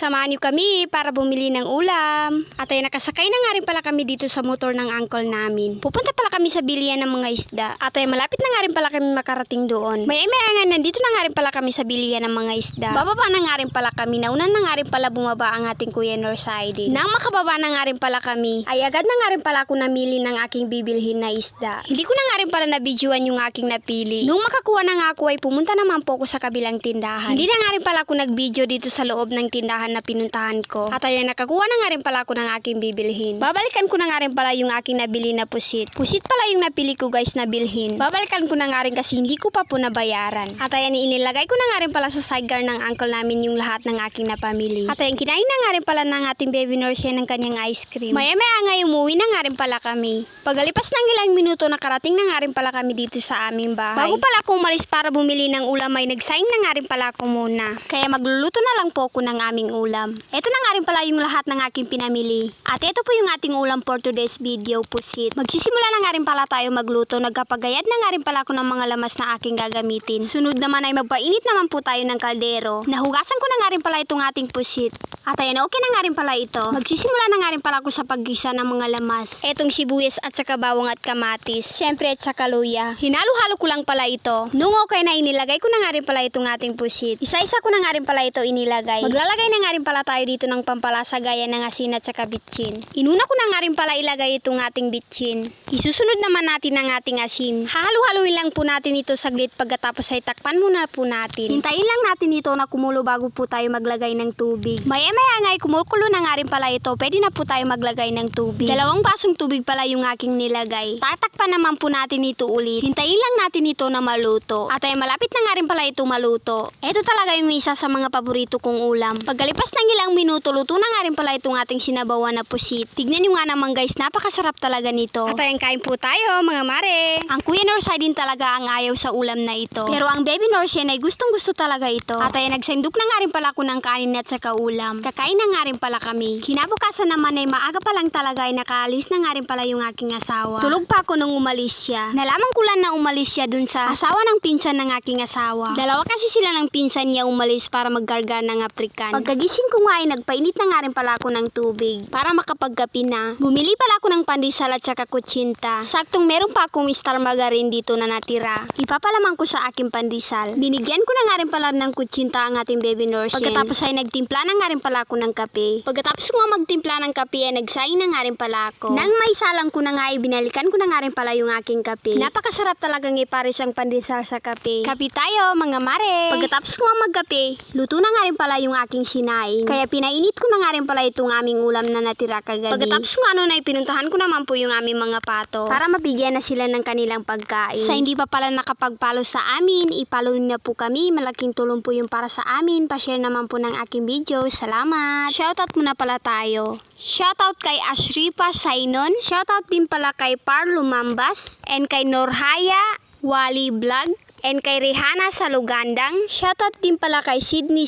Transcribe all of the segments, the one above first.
Samahan niyo kami para bumili ng ulam. At ay nakasakay na nga rin pala kami dito sa motor ng uncle namin. Pupunta pala kami sa bilihan ng mga isda. At ay malapit na nga rin pala kami makarating doon. Maya-maya nandito na nga rin pala kami sa bilihan ng mga isda. Bababa na nga rin pala kami. Nauna na nga rin pala bumaba ang ating Kuya Norsidin. Nang makababa na nga rin pala kami, ay agad na nga rin pala ako namili ng aking bibilhin na isda. Hindi ko na nga rin pala na-videoan yung aking napili. Nung makakuha na nga ako ay pumunta naman po ako sa kabilang tindahan. Hindi na nga rin pala ako nag-video dito sa loob ng tindahan na pinuntahan ko. At ay nakakuha na nga rin pala ako ng aking bibilhin. Babalikan ko na nga rin pala yung aking nabili na pusit. Pusit pala yung napili ko guys na bilhin. Babalikan ko na nga rin kasi hindi ko pa po nabayaran. At ayan inilagay ko na nga rin pala sa sidecar ng uncle namin yung lahat ng aking napamili. At ayan kinain na nga rin pala ng ating baby nurse ng kanyang ice cream. Maya-maya nga umuwi na nga rin pala kami. Pagalipas ng ilang minuto nakarating na nga rin pala kami dito sa aming bahay. Bago pala ako umalis para bumili ng ulam ay nagsaing na nga rin pala ako muna. Kaya magluluto na lang po ako ng aming ulam. Ito na nga rin pala yung lahat ng aking pinamili. At ito po yung ating ulam for today's video, pusit. Magsisimula na nga rin pala tayo magluto. Nagkapagayat na nga rin pala ako ng mga lamas na aking gagamitin. Sunod naman ay magpainit naman po tayo ng kaldero. Nahugasan ko na nga rin pala itong ating pusit. At ayan, okay na nga rin pala ito. Magsisimula na nga rin pala ako sa paggisa ng mga lamas. Etong sibuyas at saka bawang at kamatis. Siyempre at saka luya. Hinalo-halo ko lang pala ito. Nung okay na inilagay ko na nga rin pala itong ating pusit. Isa-isa ko na nga rin pala ito inilagay. Maglalagay na nga rin pala tayo dito ng pampalasa gaya ng asin at saka bitchin. Inuna ko na nga rin pala ilagay itong ating bitchin. Isusunod naman natin ang ating asin. Hahalo-haluin lang po natin ito saglit pagkatapos ay takpan muna po natin. Hintayin lang natin ito na kumulo bago po tayo maglagay ng tubig. Maya-maya nga ay kumukulo na nga rin pala ito. Pwede na po tayo maglagay ng tubig. 2 basong tubig pala yung aking nilagay. Tatakpan naman po natin ito ulit. Hintayin lang natin ito na maluto. At ay malapit na nga rin pala ito maluto. Ito talaga yung isa sa mga paborito kong ulam. Pagkalipas ng ilang minuto, luto na nga rin pala itong ating sinabawan na pusit. Tignan nyo nga naman guys, napakasarap talaga nito. At ayun, kain po tayo mga mare. Ang Kuya Norsidin talaga ang ayaw sa ulam na ito. Pero ang baby Norsidin ay gustong gusto talaga ito. At ayun, nagsendok na nga rin pala ako ng kanin at saka ulam. Kakain na nga rin pala kami. Kinabukasan naman ay maaga pa lang talaga ay nakaalis na nga rin pala yung aking asawa. Tulog pa ako nung umalis siya. Nalaman ko lang na umalis siya dun sa asawa ng pinsan ng aking asawa. Dalawa kasi sila ng pinsan niya umalis para maggarga ng African. Pagkagising ko nga ay nagpainit na nga rin pala ako ng tubig para makapagkapi na. Bumili pala ako ng pandesal at saka kutsinta. Saktong meron pa akong star margarine dito na natira. Ipapalaman ko sa aking pandesal. Binigyan ko na nga rin pala ng kutsinta ang ating baby nurse. Pagkatapos ay nagtimpla na nga rin pala ako ng kape. Pagkatapos ko magtimpla ng kape ay nagsaing na nga rin pala ako. Nang may salang ko na nga ay binalikan ko na nga rin pala yung aking kape. Napakasarap talagang ipares ang pandesal sa kape. Kape tayo mga mare. Pagkatapos ko magkape, luto na nga rin pala yung aking sinaing. Kaya pinainit ko na nga rin pala itong aming ulam na natira kagabi. Pagkatapos ko na pinuntahan ko naman po yung aming mga pato para mabigyan na sila ng kanilang pagkain. Sa hindi pa pala nakapag-follow sa amin, i-follow na po kami. Malaking tulong po yung para sa amin. Pa-share naman po ng aking video. Salamat! Shoutout muna pala tayo. Shoutout kay Ashripa Sainon. Shoutout din pala kay Par Lumambas and kay Norhaya Wali Vlog. And kay Rihanna Salugandang. Shoutout din pala kay Sydney,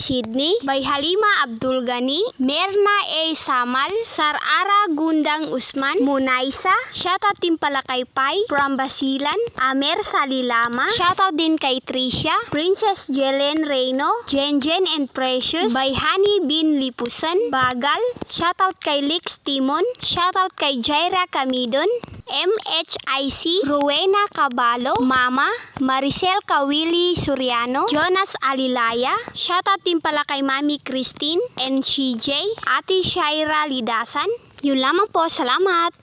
by Halima Abdul Gani, Merna A. Samal, Sarara Gundang Usman, Munaisa. Shoutout din pala kay Pai from Basilan, Amer Salilama. Shoutout din kay Tricia, Princess Jelen Reyno, Jenjen and Precious, by Honey Bin Lipusan, Bagal. Shoutout kay Lix Timon. Shoutout kay Jaira Camidon, MHIC, Rowena Cabalo, Mama, Maricel Kawili Suriano, Jonas Alilaya. Shoutout din pala kay Mami Christine and CJ, Ate Shaira Lidasan. Yun lamang po, salamat!